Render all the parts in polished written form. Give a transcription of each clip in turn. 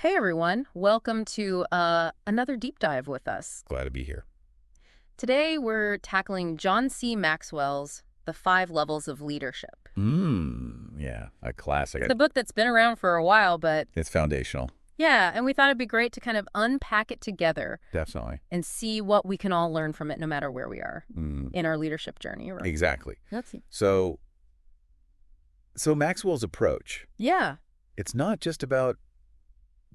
Hey everyone, welcome to another deep dive with us. Glad to be here. Today we're tackling John C. Maxwell's The 5 Levels of Leadership. Yeah, a classic. It's a book that's been around for a while, but It's foundational. yeah, and we thought it'd be great to kind of unpack it together Definitely. and see what we can all learn from it no matter where we are Mm, in our leadership journey. exactly. Let's see. So Maxwell's approach, Yeah, it's not just about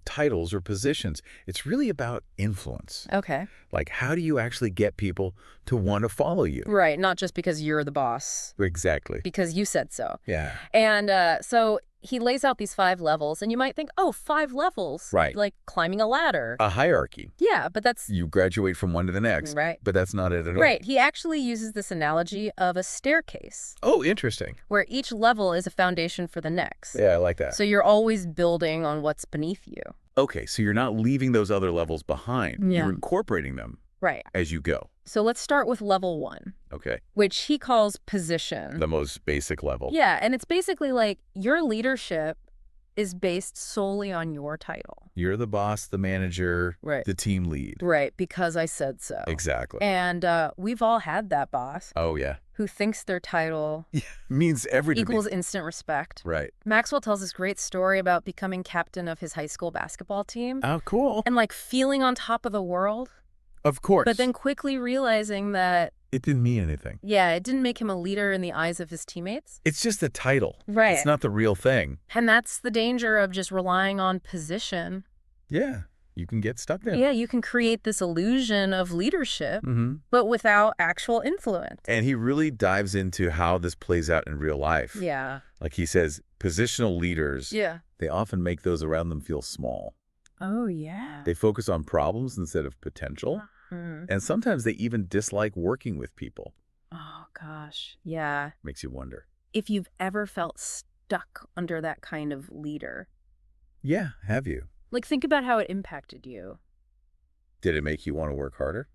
titles or positions. It's really about influence. okay. Like, how do you actually get people to want to follow you? Right, not just because you're the boss, Exactly. because you said so. Yeah. And so he lays out these 5 levels, and you might think, oh, 5 levels? Right. Like climbing a ladder. A hierarchy. Yeah, but that's You graduate from one to the next. right. But that's not it at all. Right. He actually uses this analogy of a staircase Oh, interesting. where each level is a foundation for the next. Yeah, I like that. So you're always building on what's beneath you. Okay, so you're not leaving those other levels behind. Yeah. You're incorporating them Right. as you go. So let's start with level 1, Okay. which he calls position. The most basic level. Yeah, and it's basically like your leadership is based solely on your title. You're the boss, the manager, Right. the team lead. Right, because I said so. Exactly. And we've all had that boss Oh, yeah. who thinks their title Means everything. equals instant respect. Right. Maxwell tells this great story about becoming captain of his high school basketball team Oh, cool. and like feeling on top of the world, Of course. but then quickly realizing that, it didn't mean anything. yeah, it didn't make him a leader in the eyes of his teammates. It's just a title. Right. It's not the real thing. And that's the danger of just relying on position. Yeah. You can get stuck there. Yeah, you can create this illusion of leadership, Mm-hmm. but without actual influence. And he really dives into how this plays out in real life. Yeah. Like he says, positional leaders, Yeah. they often make those around them feel small. Oh, yeah. They focus on problems instead of potential. Mhm. And sometimes they even dislike working with people. Oh, gosh. Yeah. Makes you wonder. If you've ever felt stuck under that kind of leader, Yeah, have you? like think about how it impacted you. Did it make you want to work harder?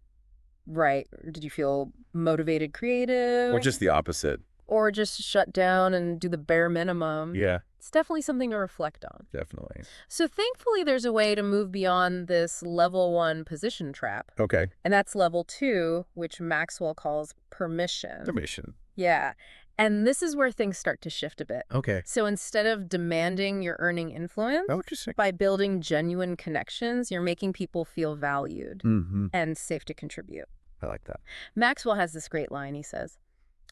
Right. Did you feel motivated, creative? Or just the opposite? Or just shut down and do the bare minimum? Yeah, It's definitely something to reflect on. definitely. So thankfully, there's a way to move beyond this level 1 position trap. Okay. And that's level 2, which Maxwell calls permission. Permission. Yeah. And this is where things start to shift a bit. Okay. So instead of demanding you're earning influence, Oh, interesting. by building genuine connections, you're making people feel valued Mm-hmm. and safe to contribute. I like that. Maxwell has this great line. He says,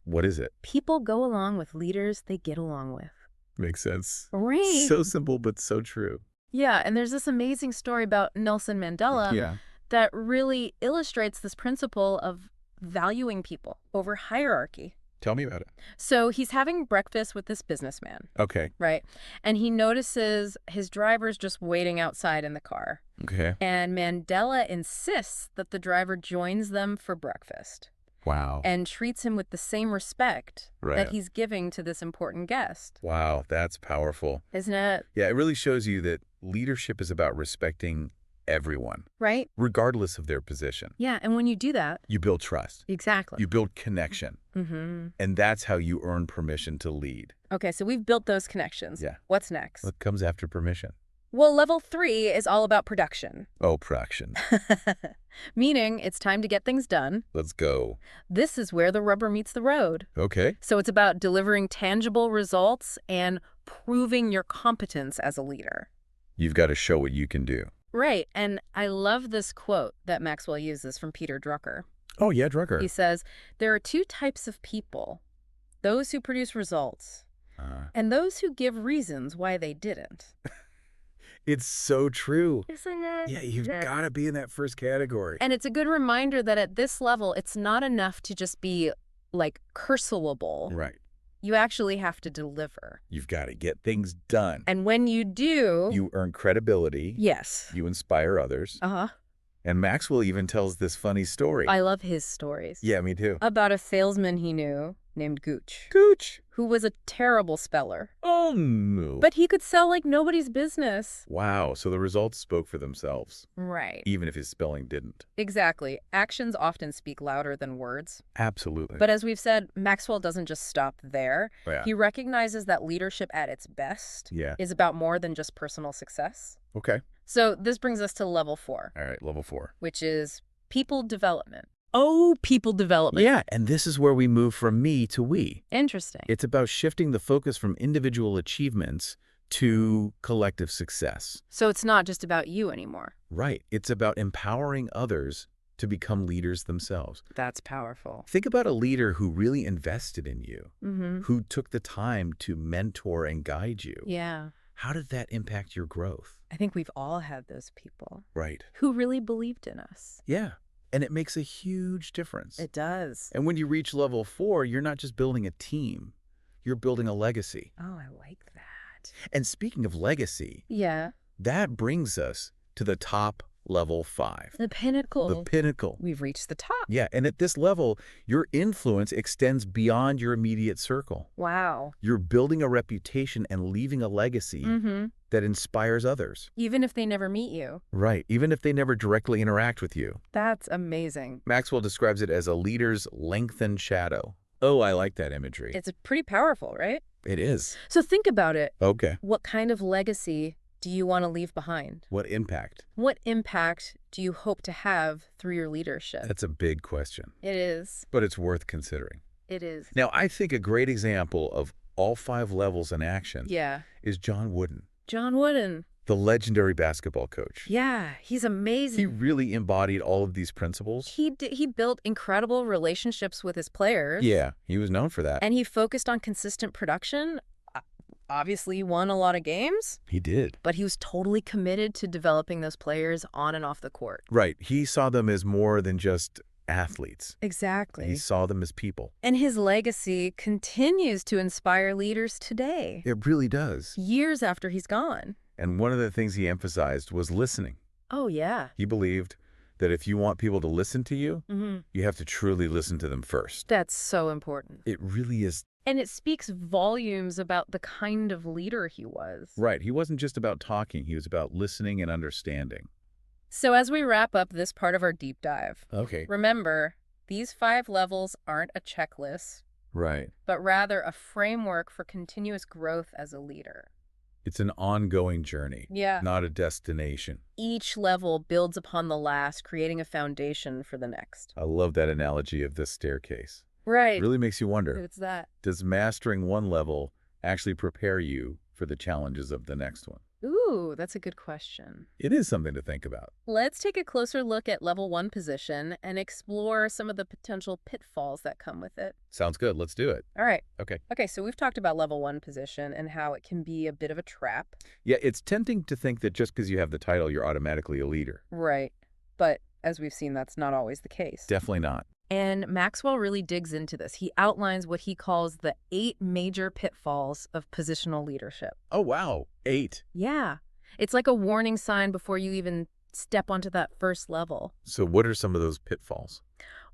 What is it? people go along with leaders they get along with. Makes sense. Right. So simple, but so true. Yeah, and there's this amazing story about Nelson Mandela Yeah. that really illustrates this principle of valuing people over hierarchy. Tell me about it. So he's having breakfast with this businessman, Okay. right? And he notices his driver's just waiting outside in the car. Okay. And Mandela insists that the driver joins them for breakfast Wow. and treats him with the same respect Right. that he's giving to this important guest. Wow, that's powerful. Isn't it? Yeah, it really shows you that leadership is about respecting everyone, Right? regardless of their position. Yeah, and when you do that, You build trust. exactly. You build connection. Mm-hmm. And that's how you earn permission to lead. Okay, so we've built those connections. Yeah. What's next? What comes after permission? Well, level 3 is all about production. Oh, production. Meaning it's time to get things done. Let's go. This is where the rubber meets the road. Okay. So it's about delivering tangible results and proving your competence as a leader. You've got to show what you can do. Right. And I love this quote that Maxwell uses from Peter Drucker. Oh, yeah, Drucker. He says, there are 2 types of people, those who produce results and those who give reasons why they didn't. It's so true. Isn't it? Yeah, you've got to be in that first category. And it's a good reminder that at this level, it's not enough to just be like cursable. Right. You actually have to deliver. You've got to get things done. And when you do, You earn credibility. yes. You inspire others. Uh-huh. And Maxwell even tells this funny story. I love his stories. Yeah, me too. About a salesman he knew named Gooch, Gooch. who was a terrible speller. Oh, no. But he could sell like nobody's business. Wow, so the results spoke for themselves, Right. even if his spelling didn't. Exactly. Actions often speak louder than words. Absolutely. But as we've said, Maxwell doesn't just stop there. Yeah. He recognizes that leadership at its best Yeah. is about more than just personal success. Okay. So this brings us to level 4. All right, level 4. Which is people development. Oh, people development. Yeah, and this is where we move from me to we. Interesting. It's about shifting the focus from individual achievements to collective success. So it's not just about you anymore. Right. It's about empowering others to become leaders themselves. That's powerful. Think about a leader who really invested in you, Mm-hmm. who took the time to mentor and guide you. Yeah. How did that impact your growth? I think we've all had those people Right. who really believed in us. Yeah. And it makes a huge difference. It does. And when you reach level 4, you're not just building a team, you're building a legacy. Oh, I like that. And speaking of legacy, Yeah. that brings us to the top level 5. The pinnacle. The pinnacle. We've reached the top. Yeah, and at this level, your influence extends beyond your immediate circle. Wow. You're building a reputation and leaving a legacy Mm-hmm. that inspires others. Even if they never meet you. Right, even if they never directly interact with you. That's amazing. Maxwell describes it as a leader's lengthened shadow. Oh, I like that imagery. It's pretty powerful, right? It is. So think about it. Okay. What kind of legacy do you want to leave behind? What impact? What impact do you hope to have through your leadership? That's a big question, It is. but it's worth considering. It is. Now, I think a great example of all 5 levels in action Yeah. is John Wooden, John Wooden. the legendary basketball coach. Yeah, he's He amazing. really embodied all of these principles. He built incredible relationships with his players. Yeah, he was known for that. And he focused on consistent production. Obviously, he won a lot of games, He did. but he was totally committed to developing those players on and off the court. Right. He saw them as more than just athletes. Exactly. He saw them as people. And his legacy continues to inspire leaders today, It really does. years after he's gone. And one of the things he emphasized was listening. Oh, yeah. He believed that if you want people to listen to you, Mm-hmm. you have to truly listen to them first. That's so important. It really is. And it speaks volumes about the kind of leader he was. Right. He wasn't just about talking. He was about listening and understanding. So as we wrap up this part of our deep dive, Okay. remember, these 5 levels aren't a checklist, Right. but rather a framework for continuous growth as a leader. It's an ongoing journey, Yeah. not a destination. Each level builds upon the last, creating a foundation for the next. I love that analogy of the staircase. Right. It really makes you wonder, It's that. does mastering one level actually prepare you for the challenges of the next one? Ooh, that's a good question. It is something to think about. Let's take a closer look at level 1 position and explore some of the potential pitfalls that come with it. Sounds good. Let's do it. All right. Okay. Okay, so we've talked about level 1 position and how it can be a bit of a trap. Yeah, it's tempting to think that just because you have the title, you're automatically a leader. Right. But as we've seen, that's not always the case. Definitely not. And Maxwell really digs into this. He outlines what he calls the 8 major pitfalls of positional leadership. Oh, wow. 8. Yeah. It's like a warning sign before you even step onto that first level. So what are some of those pitfalls?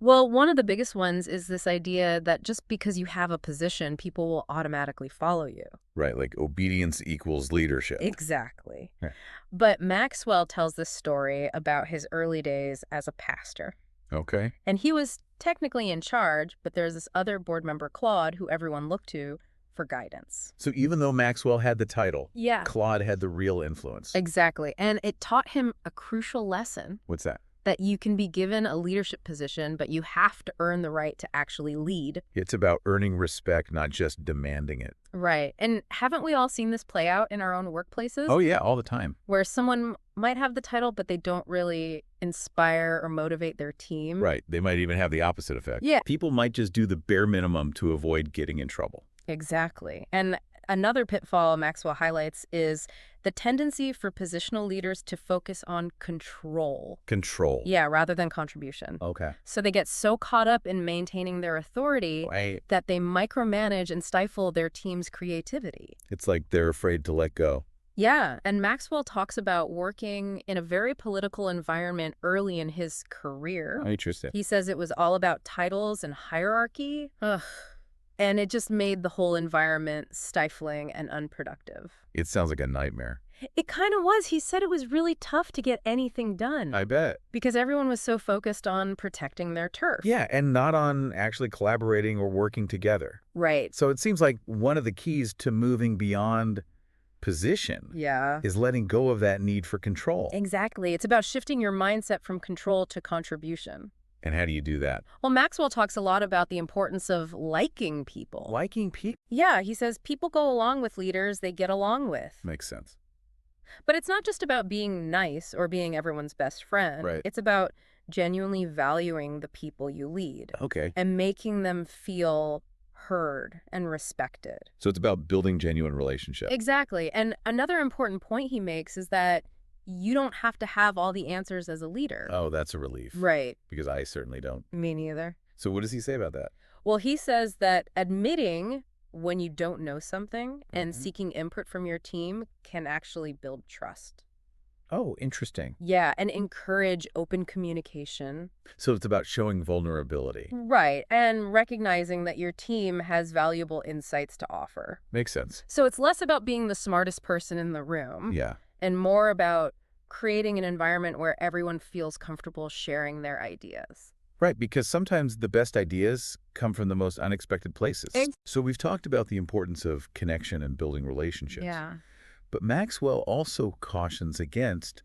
Well, one of the biggest ones is this idea that just because you have a position, people will automatically follow you. Right, like obedience equals leadership. Exactly. Yeah. But Maxwell tells this story about his early days as a pastor. Okay. And he was technically in charge, but there's this other board member, Claude, who everyone looked to for guidance. So even though Maxwell had the title, Yeah. Claude had the real influence. Exactly. And it taught him a crucial lesson What's that? that you can be given a leadership position, but you have to earn the right to actually lead. It's about earning respect, not just demanding it. Right. And haven't we all seen this play out in our own workplaces? Oh, yeah, all the time. Where someone might have the title, but they don't really inspire or motivate their team. Right. They might even have the opposite effect. Yeah. People might just do the bare minimum to avoid getting in trouble. Exactly. And another pitfall Maxwell highlights is the tendency for positional leaders to focus on control. Control. Yeah, rather than contribution. Okay. So they get so caught up in maintaining their authority Right. that they micromanage and stifle their team's creativity. It's like they're afraid to let go. Yeah, and Maxwell talks about working in a very political environment early in his career. Oh, interesting. He says it was all about titles and hierarchy. Ugh. And it just made the whole environment stifling and unproductive. It sounds like a nightmare. It kind of was. He said it was really tough to get anything done I bet. because everyone was so focused on protecting their turf. Yeah, and not on actually collaborating or working together. Right. So it seems like one of the keys to moving beyond position Yeah. is letting go of that need for control. Exactly. It's about shifting your mindset from control to contribution. And how do you do that? Well, Maxwell talks a lot about the importance of liking people. Liking people Yeah, he says people go along with leaders they get along with. makes sense. But it's not just about being nice or being everyone's best friend. Right. It's about genuinely valuing the people you lead Okay. and making them feel heard and respected. So it's about building genuine relationships. Exactly. And another important point he makes is that you don't have to have all the answers as a leader. Oh, that's a relief. Right. Because I certainly don't. Me neither. So what does he say about that? Well, he says that admitting when you don't know something and Mhm. seeking input from your team can actually build trust. Oh, interesting. Yeah, and encourage open communication. So it's about showing vulnerability. Right, and recognizing that your team has valuable insights to offer. Makes sense. So it's less about being the smartest person in the room Yeah. and more about creating an environment where everyone feels comfortable sharing their ideas. Right, because sometimes the best ideas come from the most unexpected places. So we've talked about the importance of connection and building relationships. Yeah. But Maxwell also cautions against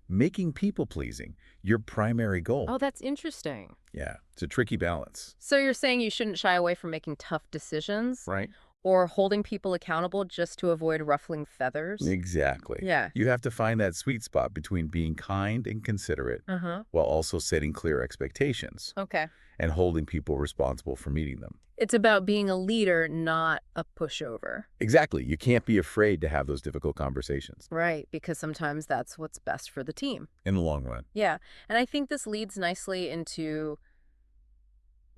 making people-pleasing your primary goal. Oh, that's interesting. Yeah, it's a tricky balance. So you're saying you shouldn't shy away from making tough decisions Right? or holding people accountable just to avoid ruffling feathers? Exactly. Yeah. You have to find that sweet spot between being kind and considerate Uh-huh. while also setting clear expectations Okay. and holding people responsible for meeting them. It's about being a leader, not a pushover. Exactly. You can't be afraid to have those difficult conversations Right, because sometimes that's what's best for the team. in the long run. Yeah, and I think this leads nicely into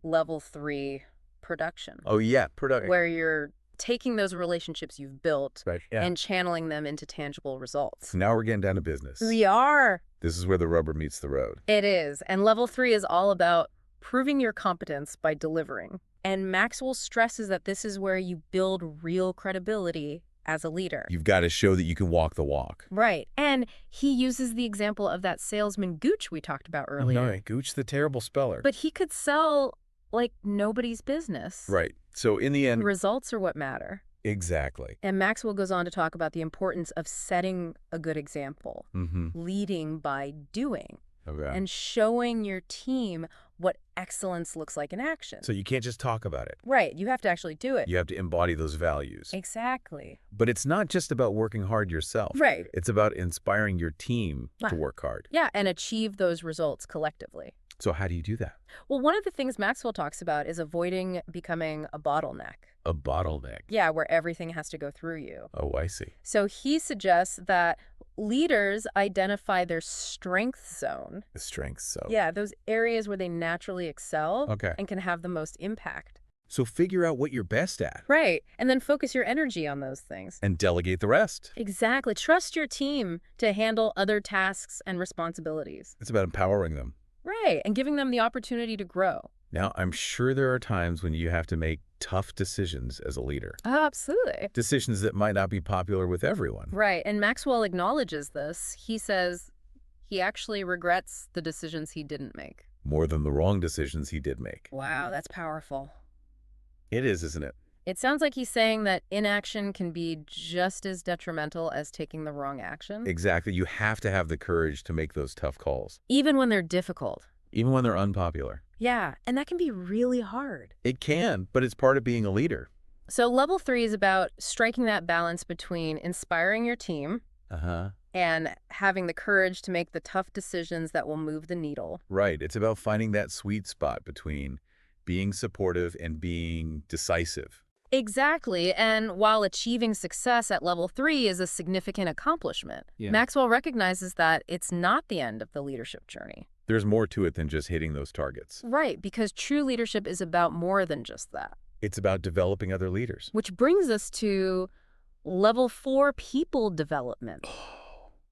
level 3 production, Oh, yeah. Product. where you're taking those relationships you've built Right. Yeah. and channeling them into tangible results. So now we're getting down to business. We are. This is where the rubber meets the road. It is. And level 3 is all about proving your competence by delivering. And Maxwell stresses that this is where you build real credibility as a leader. You've got to show that you can walk the walk. Right. And he uses the example of that salesman Gooch we talked about earlier. Oh, no, Gooch the terrible speller. But he could sell like nobody's business. Right. So in the end, Results are what matter. exactly. And Maxwell goes on to talk about the importance of setting a good example, Mm-hmm. leading by doing, Okay. and showing your team what excellence looks like in action. So you can't just talk about it. Right. You have to actually do it. You have to embody those values. Exactly. But it's not just about working hard yourself. Right. It's about inspiring your team to work hard. Yeah, and achieve those results collectively. So how do you do that? Well, one of the things Maxwell talks about is avoiding becoming a bottleneck. A bottleneck. Yeah, where everything has to go through you. Oh, I see. So he suggests that leaders identify their strength zone. The strengths. So. Yeah, those areas where they naturally excel Okay. and can have the most impact. So figure out what you're best at. Right. And then focus your energy on those things. And delegate the rest. Exactly. Trust your team to handle other tasks and responsibilities. It's about empowering them. Right. And giving them the opportunity to grow. Now, I'm sure there are times when you have to make tough decisions as a leader. Oh, absolutely. Decisions that might not be popular with everyone. Right. And Maxwell acknowledges this. He says he actually regrets the decisions he didn't make. More than the wrong decisions he did make. Wow, that's powerful. It is, isn't it? It sounds like he's saying that inaction can be just as detrimental as taking the wrong action. Exactly. You have to have the courage to make those tough calls, Even when they're difficult. even when they're unpopular. Yeah, and that can be really hard. It can, but it's part of being a leader. So level 3 is about striking that balance between inspiring your team Uh-huh. and having the courage to make the tough decisions that will move the needle. Right. It's about finding that sweet spot between being supportive and being decisive. Exactly, and while achieving success at level 3 is a significant accomplishment, Yeah. Maxwell recognizes that it's not the end of the leadership journey. There's more to it than just hitting those targets. Right, because true leadership is about more than just that. It's about developing other leaders. Which brings us to level 4, people development.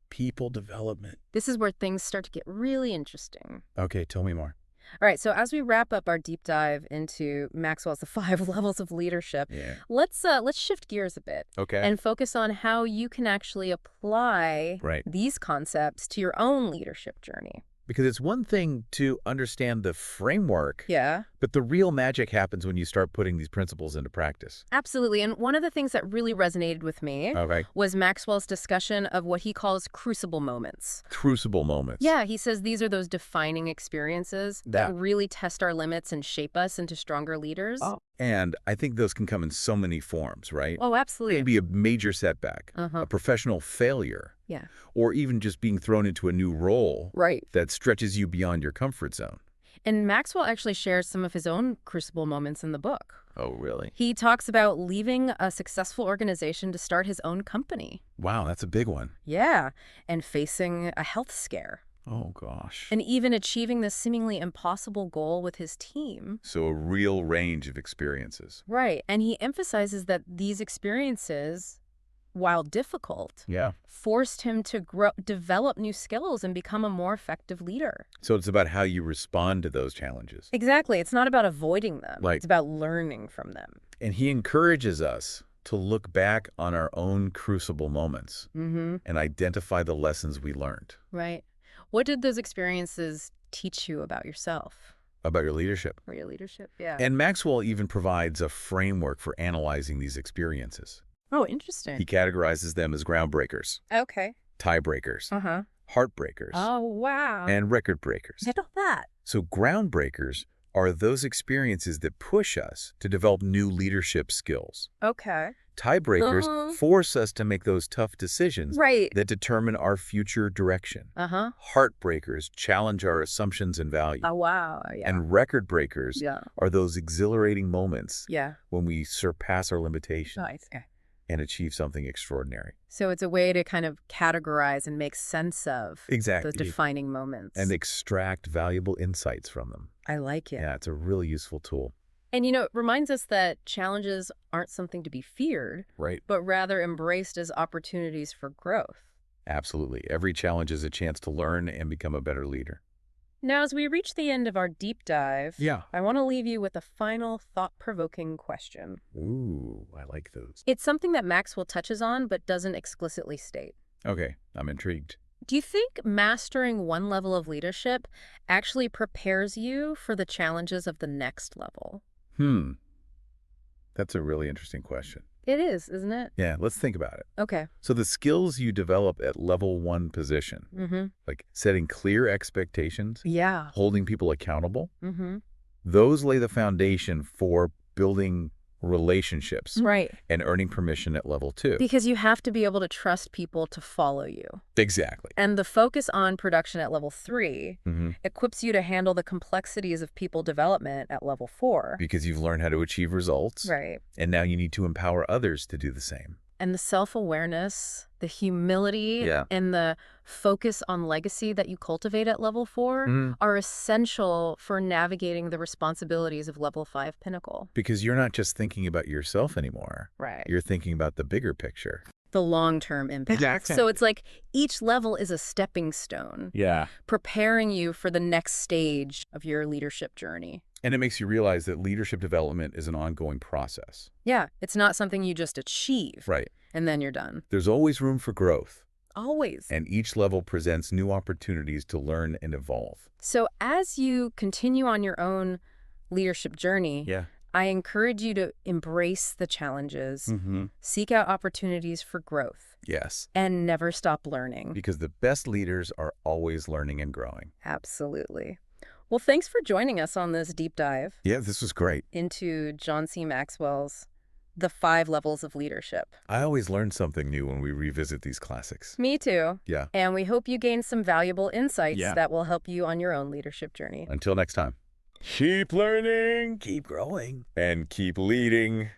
People development. This is where things start to get really interesting. Okay, tell me more. All right, so as we wrap up our deep dive into Maxwell's The 5 Levels of Leadership, Yeah. let's shift gears a bit Okay. and focus on how you can actually apply Right. these concepts to your own leadership journey. Because it's one thing to understand the framework, Yeah. but the real magic happens when you start putting these principles into practice. Absolutely. And one of the things that really resonated with me Okay. was Maxwell's discussion of what he calls crucible moments. Crucible moments. Yeah, he says these are those defining experiences that really test our limits and shape us into stronger leaders. Oh. And I think those can come in so many forms, right? Oh, absolutely. Maybe a major setback, a professional failure, Yeah. or even just being thrown into a new role Right. that stretches you beyond your comfort zone. And Maxwell actually shares some of his own crucible moments in the book. Oh, really? He talks about leaving a successful organization to start his own company. Wow, that's a big one. Yeah, and facing a health scare. Oh, gosh. And even achieving this seemingly impossible goal with his team. So a real range of experiences. Right. And he emphasizes that these experiences, while difficult, forced him to develop new skills and become a more effective leader. So it's about how you respond to those challenges. Exactly. It's not about avoiding them. Like- It's about learning from them. And he encourages us to look back on our own crucible moments and identify the lessons we learned. Right. What did those experiences teach you about yourself About your leadership. or your leadership? Yeah. And Maxwell even provides a framework for analyzing these experiences. Oh, interesting. He categorizes them as groundbreakers, Okay. tiebreakers, Uh-huh. heartbreakers, Oh, wow. and record breakers. I know that. So groundbreakers are those experiences that push us to develop new leadership skills. Okay. Tiebreakers force us to make those tough decisions Right. that determine our future direction. Uh-huh. Heartbreakers challenge our assumptions and values. Oh, wow. Yeah. And record breakers Yeah. are those exhilarating moments Yeah. when we surpass our limitations Nice. Okay. and achieve something extraordinary. So it's a way to kind of categorize and make sense of Exactly. those defining moments. And extract valuable insights from them. I like it. Yeah, it's a really useful tool. And, it reminds us that challenges aren't something to be feared, Right. but rather embraced as opportunities for growth. Absolutely. Every challenge is a chance to learn and become a better leader. Now, as we reach the end of our deep dive, Yeah. I want to leave you with a final thought-provoking question. Ooh, I like those. It's something that Maxwell touches on but doesn't explicitly state. Okay, I'm intrigued. Do you think mastering one level of leadership actually prepares you for the challenges of the next level? That's a really interesting question. It is, isn't it? Yeah, let's think about it. Okay. So the skills you develop at level 1 position, like setting clear expectations, Yeah. holding people accountable, those lay the foundation for building relationships Right. and earning permission at level 2. Because you have to be able to trust people to follow you. Exactly. And the focus on production at level 3 equips you to handle the complexities of people development at level 4. Because you've learned how to achieve results. Right. And now you need to empower others to do the same. And the self-awareness, the humility, and the focus on legacy that you cultivate at level 4 are essential for navigating the responsibilities of level 5 pinnacle. Because you're not just thinking about yourself anymore. Right. You're thinking about the bigger picture. The long-term impact. Exactly. So it's like each level is a stepping stone, Yeah. preparing you for the next stage of your leadership journey. And it makes you realize that leadership development is an ongoing process. Yeah, it's not something you just achieve Right. and then you're done. There's always room for growth. Always. And each level presents new opportunities to learn and evolve. So as you continue on your own leadership journey, I encourage you to embrace the challenges, seek out opportunities for growth, Yes. and never stop learning. Because the best leaders are always learning and growing. Absolutely. Well, thanks for joining us on this deep dive Yeah, this was great. into John C. Maxwell's The 5 Levels of Leadership. I always learn something new when we revisit these classics. Me too. Yeah. And we hope you gain some valuable insights that will help you on your own leadership journey. Until next time. Keep learning, keep growing, and keep leading.